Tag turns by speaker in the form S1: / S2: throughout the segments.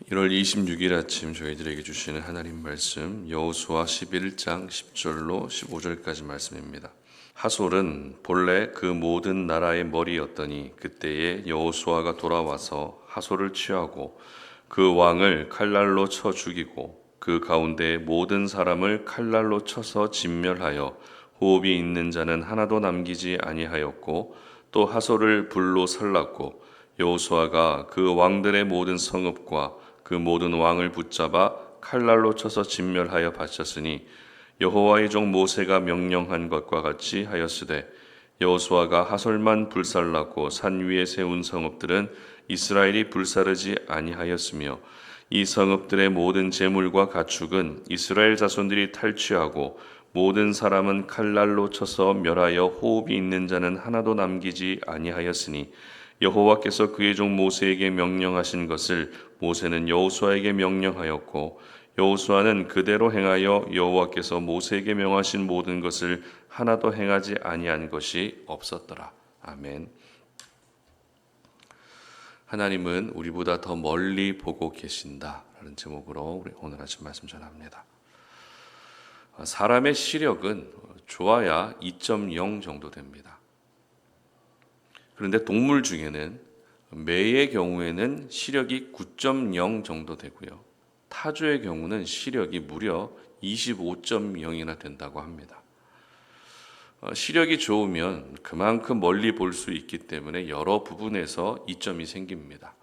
S1: 1월 26일 아침 저희들에게 주시는 하나님 말씀 여호수아 11장 10절로 15절까지 말씀입니다. 하솔은 본래 그 모든 나라의 머리였더니 그때에 여호수아가 돌아와서 하솔을 취하고 그 왕을 칼날로 쳐 죽이고 그 가운데 모든 사람을 칼날로 쳐서 진멸하여 호흡이 있는 자는 하나도 남기지 아니하였고 또 하솔을 불로 살랐고 여호수아가 그 왕들의 모든 성읍과 그 모든 왕을 붙잡아 칼날로 쳐서 진멸하여 바쳤으니 여호와의 종 모세가 명령한 것과 같이 하였으되 여호수아가 하솔만 불살랐고 산 위에 세운 성읍들은 이스라엘이 불사르지 아니하였으며 이 성읍들의 모든 재물과 가축은 이스라엘 자손들이 탈취하고 모든 사람은 칼날로 쳐서 멸하여 호흡이 있는 자는 하나도 남기지 아니하였으니 여호와께서 그의 종 모세에게 명령하신 것을 모세는 여호수아에게 명령하였고 여호수아는 그대로 행하여 여호와께서 모세에게 명하신 모든 것을 하나도 행하지 아니한 것이 없었더라. 아멘. 하나님은 우리보다 더 멀리 보고 계신다라는 제목으로 우리 오늘 아침 말씀 전합니다. 사람의 시력은 좋아야 2.0 정도 됩니다. 그런데 동물 중에는 매의 경우에는 시력이 9.0 정도 되고요. 타조의 경우는 시력이 무려 25.0이나 된다고 합니다. 시력이 좋으면 그만큼 멀리 볼 수 있기 때문에 여러 부분에서 이점이 생깁니다.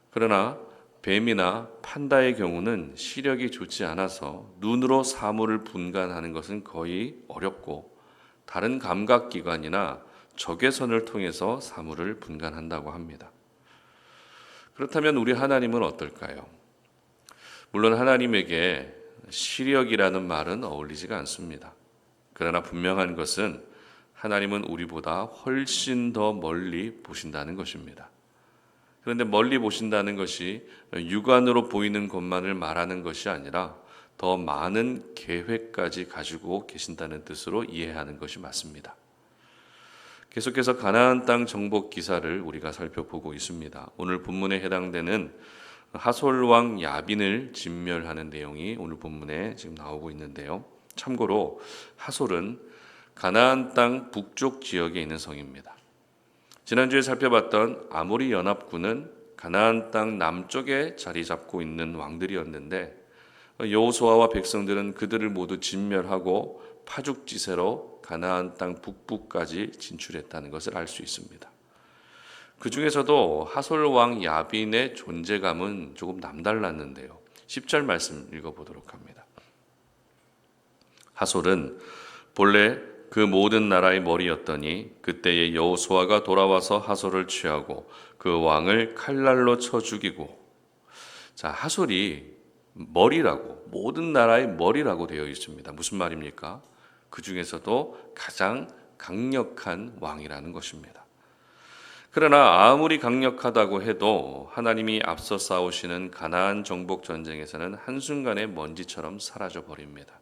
S1: 그러나 뱀이나 판다의 경우는 시력이 좋지 않아서 눈으로 사물을 분간하는 것은 거의 어렵고 다른 감각기관이나 적외선을 통해서 사물을 분간한다고 합니다. 그렇다면 우리 하나님은 어떨까요? 물론 하나님에게 시력이라는 말은 어울리지가 않습니다. 그러나 분명한 것은 하나님은 우리보다 훨씬 더 멀리 보신다는 것입니다. 그런데 멀리 보신다는 것이 육안으로 보이는 것만을 말하는 것이 아니라 더 많은 계획까지 가지고 계신다는 뜻으로 이해하는 것이 맞습니다. 계속해서 가나안 땅 정복 기사를 우리가 살펴보고 있습니다. 오늘 본문에 해당되는 하솔 왕 야빈을 진멸하는 내용이 오늘 본문에 지금 나오고 있는데요. 참고로 하솔은 가나안 땅 북쪽 지역에 있는 성입니다. 지난주에 살펴봤던 아모리 연합군은 가나안 땅 남쪽에 자리 잡고 있는 왕들이었는데 여호수아와 백성들은 그들을 모두 진멸하고 파죽지세로 가나안 땅 북부까지 진출했다는 것을 알 수 있습니다. 그 중에서도 하솔 왕 야빈의 존재감은 조금 남달랐는데요. 10절 말씀 읽어보도록 합니다. 하솔은 본래 그 모든 나라의 머리였더니 그때에 여호수아가 돌아와서 하솔을 취하고 그 왕을 칼날로 쳐 죽이고. 자, 하솔이 머리라고, 모든 나라의 머리라고 되어 있습니다. 무슨 말입니까? 그 중에서도 가장 강력한 왕이라는 것입니다. 그러나 아무리 강력하다고 해도 하나님이 앞서 싸우시는 가나안 정복 전쟁에서는 한순간에 먼지처럼 사라져 버립니다.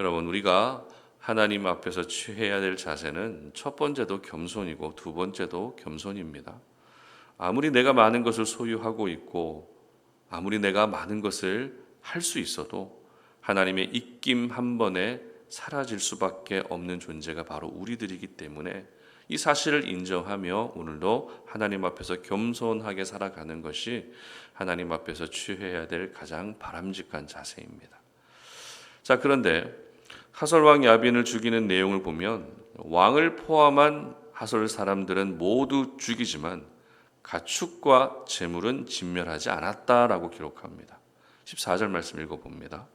S1: 여러분, 우리가 하나님 앞에서 취해야 될 자세는 첫 번째도 겸손이고 두 번째도 겸손입니다. 아무리 내가 많은 것을 소유하고 있고 아무리 내가 많은 것을 할 수 있어도 하나님의 입김 한 번에 사라질 수밖에 없는 존재가 바로 우리들이기 때문에 이 사실을 인정하며 오늘도 하나님 앞에서 겸손하게 살아가는 것이 하나님 앞에서 취해야 될 가장 바람직한 자세입니다. 자, 그런데 하솔 왕 야빈을 죽이는 내용을 보면 왕을 포함한 하솔 사람들은 모두 죽이지만 가축과 재물은 진멸하지 않았다라고 기록합니다. 14절 말씀 읽어봅니다.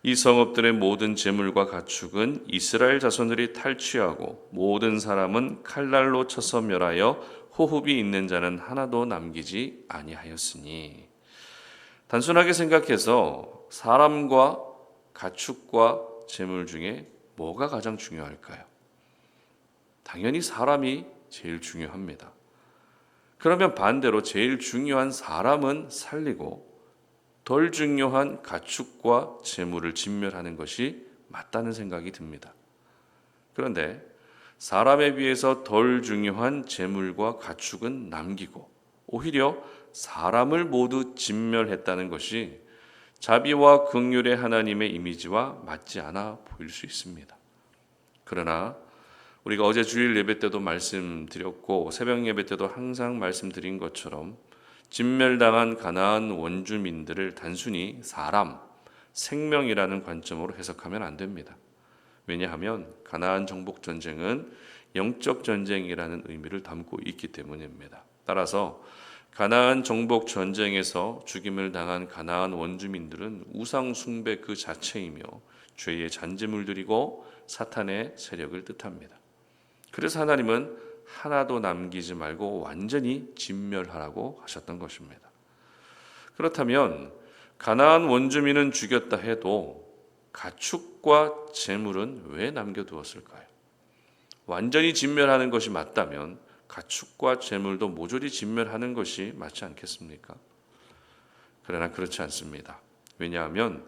S1: 이 성읍들의 모든 재물과 가축은 이스라엘 자손들이 탈취하고 모든 사람은 칼날로 쳐서 멸하여 호흡이 있는 자는 하나도 남기지 아니하였으니. 단순하게 생각해서 사람과 가축과 재물 중에 뭐가 가장 중요할까요? 당연히 사람이 제일 중요합니다. 그러면 반대로 제일 중요한 사람은 살리고 덜 중요한 가축과 재물을 진멸하는 것이 맞다는 생각이 듭니다. 그런데 사람에 비해서 덜 중요한 재물과 가축은 남기고 오히려 사람을 모두 진멸했다는 것이 자비와 긍휼의 하나님의 이미지와 맞지 않아 보일 수 있습니다. 그러나 우리가 어제 주일 예배 때도 말씀드렸고 새벽 예배 때도 항상 말씀드린 것처럼 진멸당한 가나안 원주민들을 단순히 사람, 생명이라는 관점으로 해석하면 안 됩니다. 왜냐하면 가나안 정복 전쟁은 영적 전쟁이라는 의미를 담고 있기 때문입니다. 따라서 가나안 정복 전쟁에서 죽임을 당한 가나안 원주민들은 우상 숭배 그 자체이며 죄의 잔재물들이고 사탄의 세력을 뜻합니다. 그래서 하나님은 하나도 남기지 말고 완전히 진멸하라고 하셨던 것입니다. 그렇다면 가나안 원주민은 죽였다 해도 가축과 재물은 왜 남겨두었을까요? 완전히 진멸하는 것이 맞다면 가축과 재물도 모조리 진멸하는 것이 맞지 않겠습니까? 그러나 그렇지 않습니다. 왜냐하면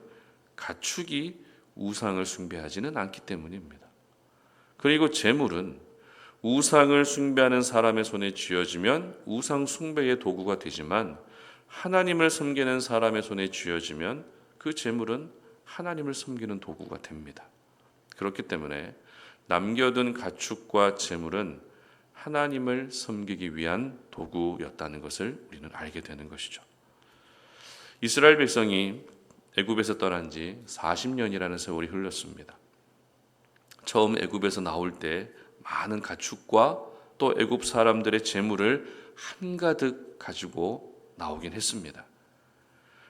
S1: 가축이 우상을 숭배하지는 않기 때문입니다. 그리고 재물은 우상을 숭배하는 사람의 손에 쥐어지면 우상 숭배의 도구가 되지만 하나님을 섬기는 사람의 손에 쥐어지면 그 재물은 하나님을 섬기는 도구가 됩니다. 그렇기 때문에 남겨둔 가축과 재물은 하나님을 섬기기 위한 도구였다는 것을 우리는 알게 되는 것이죠. 이스라엘 백성이 애굽에서 떠난 지 40년이라는 세월이 흘렀습니다. 처음 애굽에서 나올 때 많은 가축과 또 애굽 사람들의 재물을 한가득 가지고 나오긴 했습니다.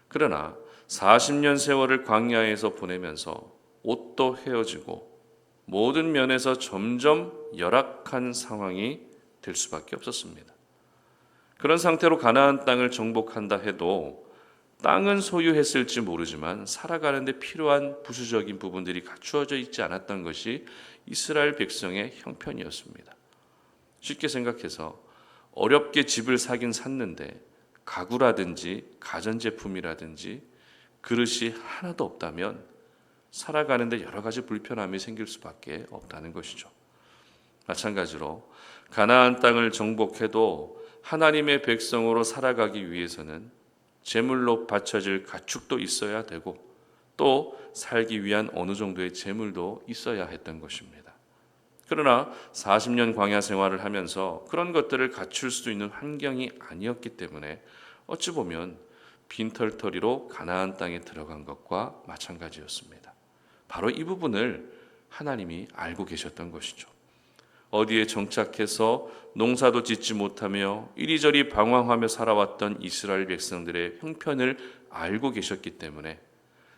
S1: 그러나 40년 세월을 광야에서 보내면서 옷도 헤어지고 모든 면에서 점점 열악한 상황이 될 수밖에 없었습니다. 그런 상태로 가나안 땅을 정복한다 해도 땅은 소유했을지 모르지만 살아가는 데 필요한 부수적인 부분들이 갖추어져 있지 않았던 것이 이스라엘 백성의 형편이었습니다. 쉽게 생각해서 어렵게 집을 사긴 샀는데 가구라든지 가전제품이라든지 그릇이 하나도 없다면 살아가는데 여러 가지 불편함이 생길 수밖에 없다는 것이죠. 마찬가지로 가나안 땅을 정복해도 하나님의 백성으로 살아가기 위해서는 재물로 바쳐질 가축도 있어야 되고 또 살기 위한 어느 정도의 재물도 있어야 했던 것입니다. 그러나 40년 광야 생활을 하면서 그런 것들을 갖출 수 있는 환경이 아니었기 때문에 어찌 보면 빈털터리로 가나안 땅에 들어간 것과 마찬가지였습니다. 바로 이 부분을 하나님이 알고 계셨던 것이죠. 어디에 정착해서 농사도 짓지 못하며 이리저리 방황하며 살아왔던 이스라엘 백성들의 형편을 알고 계셨기 때문에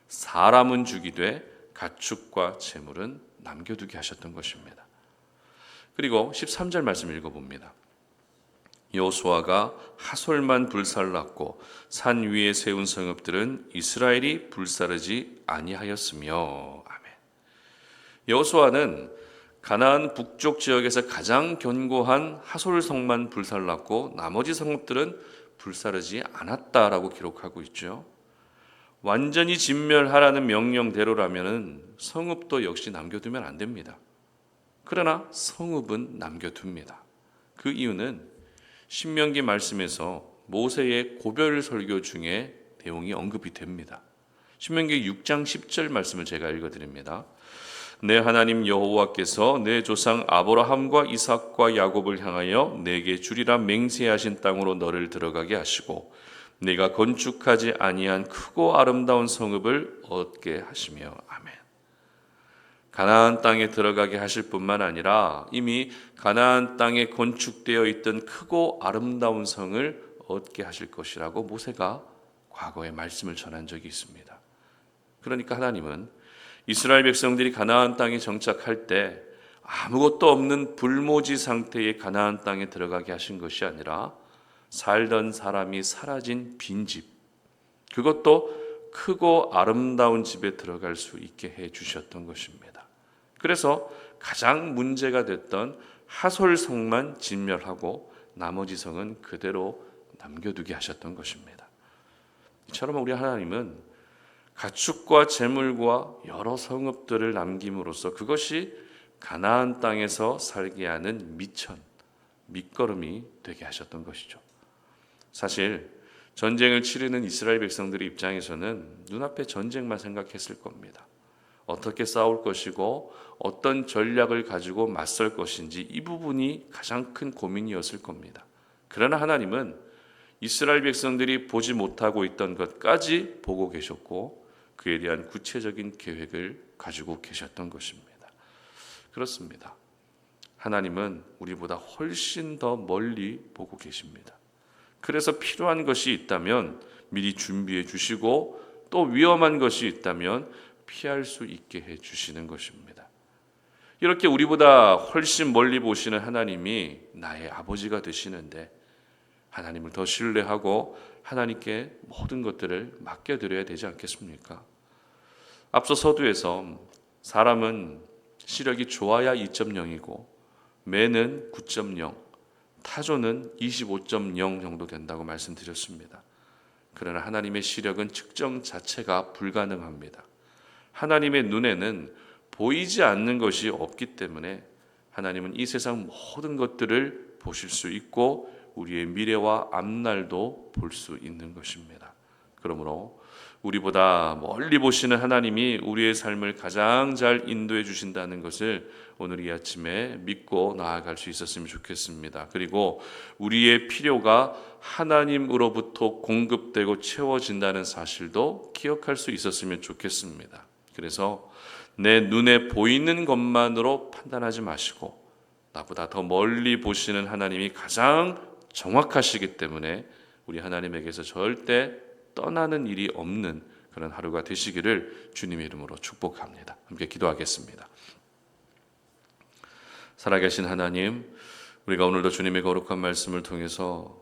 S1: 사람은 죽이되 가축과 재물은 남겨두게 하셨던 것입니다. 그리고 13절 말씀 읽어봅니다. 여호수아가 하솔만 불살랐고 산 위에 세운 성읍들은 이스라엘이 불사르지 아니하였으며. 아멘. 여호수아는 가나안 북쪽 지역에서 가장 견고한 하솔성만 불살랐고 나머지 성읍들은 불사르지 않았다라고 기록하고 있죠. 완전히 진멸하라는 명령대로라면 성읍도 역시 남겨두면 안 됩니다. 그러나 성읍은 남겨둡니다. 그 이유는 신명기 말씀에서 모세의 고별 설교 중에 내용이 언급이 됩니다. 신명기 6장 10절 말씀을 제가 읽어드립니다. 내 하나님 여호와께서 내 조상 아브라함과 이삭과 야곱을 향하여 내게 주리라 맹세하신 땅으로 너를 들어가게 하시고 내가 건축하지 아니한 크고 아름다운 성읍을 얻게 하시며. 아멘. 가나안 땅에 들어가게 하실 뿐만 아니라 이미 가나안 땅에 건축되어 있던 크고 아름다운 성을 얻게 하실 것이라고 모세가 과거에 말씀을 전한 적이 있습니다. 그러니까 하나님은 이스라엘 백성들이 가나안 땅에 정착할 때 아무것도 없는 불모지 상태의 가나안 땅에 들어가게 하신 것이 아니라 살던 사람이 사라진 빈집, 그것도 크고 아름다운 집에 들어갈 수 있게 해 주셨던 것입니다. 그래서 가장 문제가 됐던 하솔성만 진멸하고 나머지 성은 그대로 남겨두게 하셨던 것입니다. 이처럼 우리 하나님은 가축과 재물과 여러 성읍들을 남김으로써 그것이 가나안 땅에서 살게 하는 밑천, 밑거름이 되게 하셨던 것이죠. 사실 전쟁을 치르는 이스라엘 백성들의 입장에서는 눈앞에 전쟁만 생각했을 겁니다. 어떻게 싸울 것이고 어떤 전략을 가지고 맞설 것인지 이 부분이 가장 큰 고민이었을 겁니다. 그러나 하나님은 이스라엘 백성들이 보지 못하고 있던 것까지 보고 계셨고 그에 대한 구체적인 계획을 가지고 계셨던 것입니다. 그렇습니다. 하나님은 우리보다 훨씬 더 멀리 보고 계십니다. 그래서 필요한 것이 있다면 미리 준비해 주시고 또 위험한 것이 있다면 피할 수 있게 해 주시는 것입니다. 이렇게 우리보다 훨씬 멀리 보시는 하나님이 나의 아버지가 되시는데 하나님을 더 신뢰하고 하나님께 모든 것들을 맡겨드려야 되지 않겠습니까? 앞서 서두에서 사람은 시력이 좋아야 2.0이고 매는 9.0, 타조는 25.0 정도 된다고 말씀드렸습니다. 그러나 하나님의 시력은 측정 자체가 불가능합니다. 하나님의 눈에는 보이지 않는 것이 없기 때문에 하나님은 이 세상 모든 것들을 보실 수 있고 우리의 미래와 앞날도 볼 수 있는 것입니다. 그러므로 우리보다 멀리 보시는 하나님이 우리의 삶을 가장 잘 인도해 주신다는 것을 오늘 이 아침에 믿고 나아갈 수 있었으면 좋겠습니다. 그리고 우리의 필요가 하나님으로부터 공급되고 채워진다는 사실도 기억할 수 있었으면 좋겠습니다. 그래서 내 눈에 보이는 것만으로 판단하지 마시고 나보다 더 멀리 보시는 하나님이 가장 정확하시기 때문에 우리 하나님에게서 절대 떠나는 일이 없는 그런 하루가 되시기를 주님의 이름으로 축복합니다. 함께 기도하겠습니다. 살아계신 하나님, 우리가 오늘도 주님의 거룩한 말씀을 통해서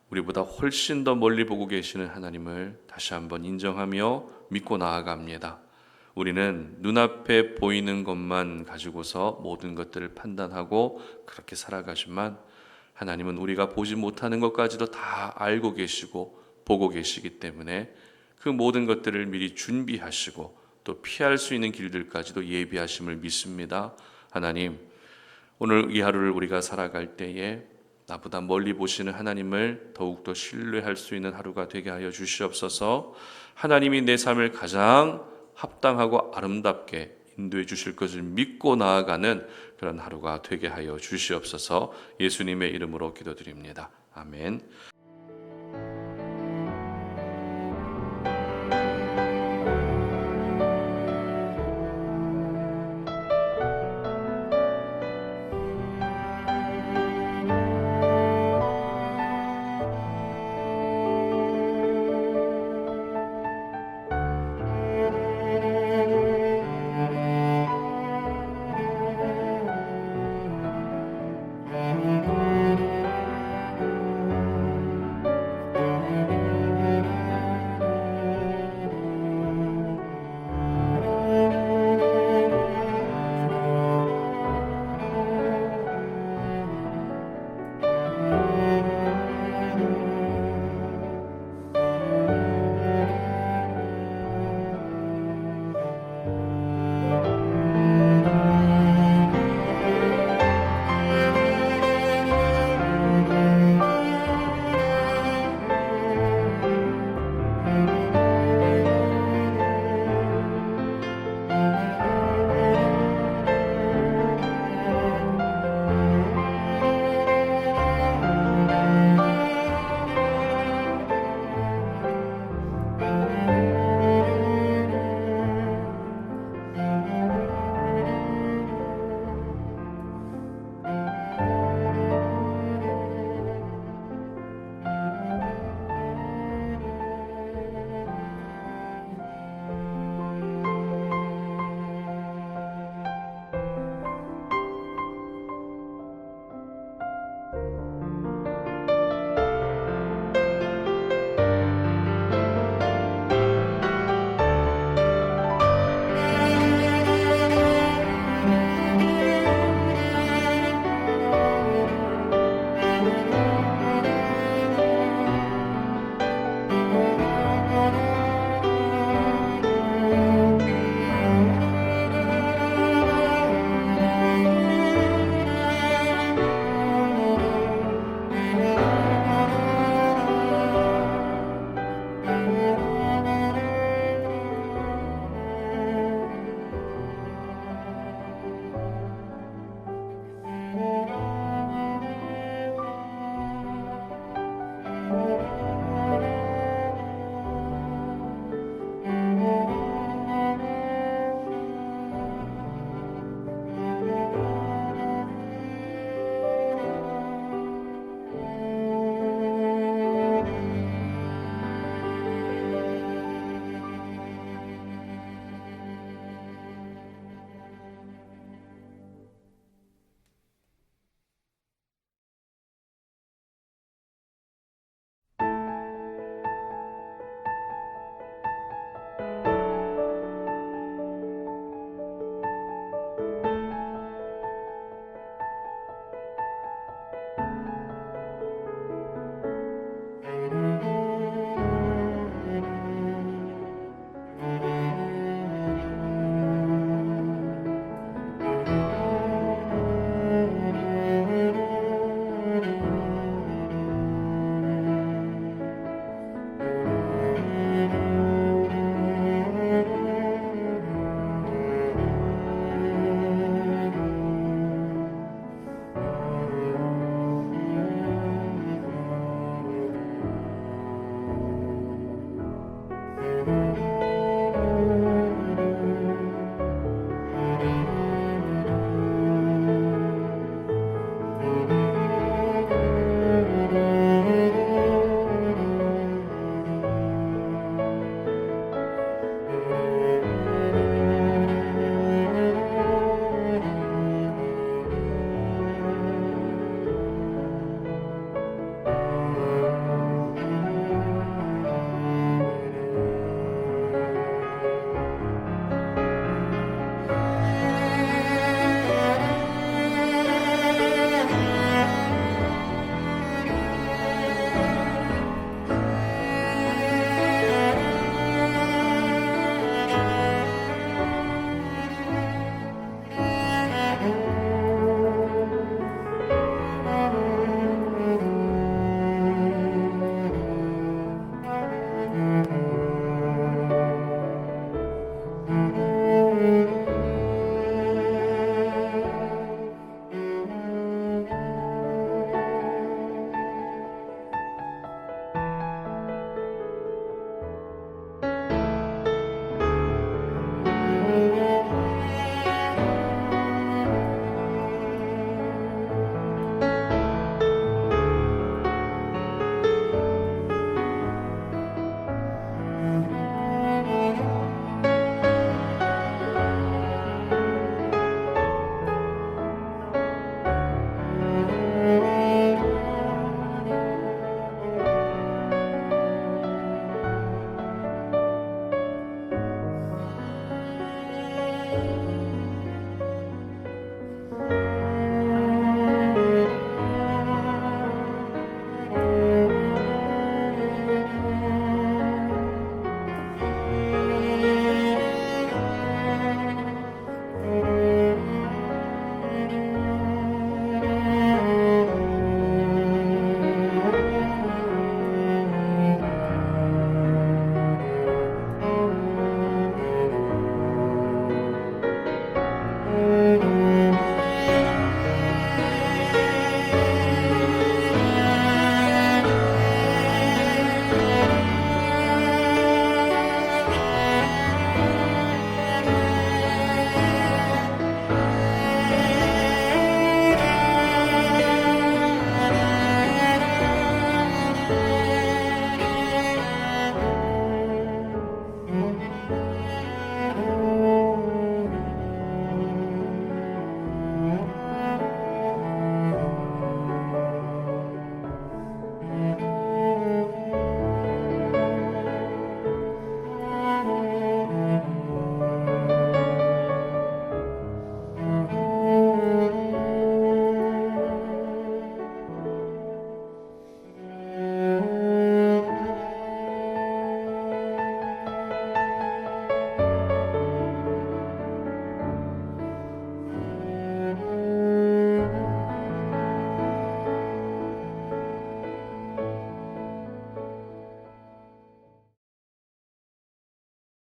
S1: 우리보다 훨씬 더 멀리 보고 계시는 하나님을 다시 한번 인정하며 믿고 나아갑니다. 우리는 눈앞에 보이는 것만 가지고서 모든 것들을 판단하고 그렇게 살아가지만 하나님은 우리가 보지 못하는 것까지도 다 알고 계시고 보고 계시기 때문에 그 모든 것들을 미리 준비하시고 또 피할 수 있는 길들까지도 예비하심을 믿습니다. 하나님, 오늘 이 하루를 우리가 살아갈 때에 나보다 멀리 보시는 하나님을 더욱더 신뢰할 수 있는 하루가 되게 하여 주시옵소서. 하나님이 내 삶을 가장 합당하고 아름답게 인도해 주실 것을 믿고 나아가는 그런 하루가 되게 하여 주시옵소서. 예수님의 이름으로 기도드립니다. 아멘.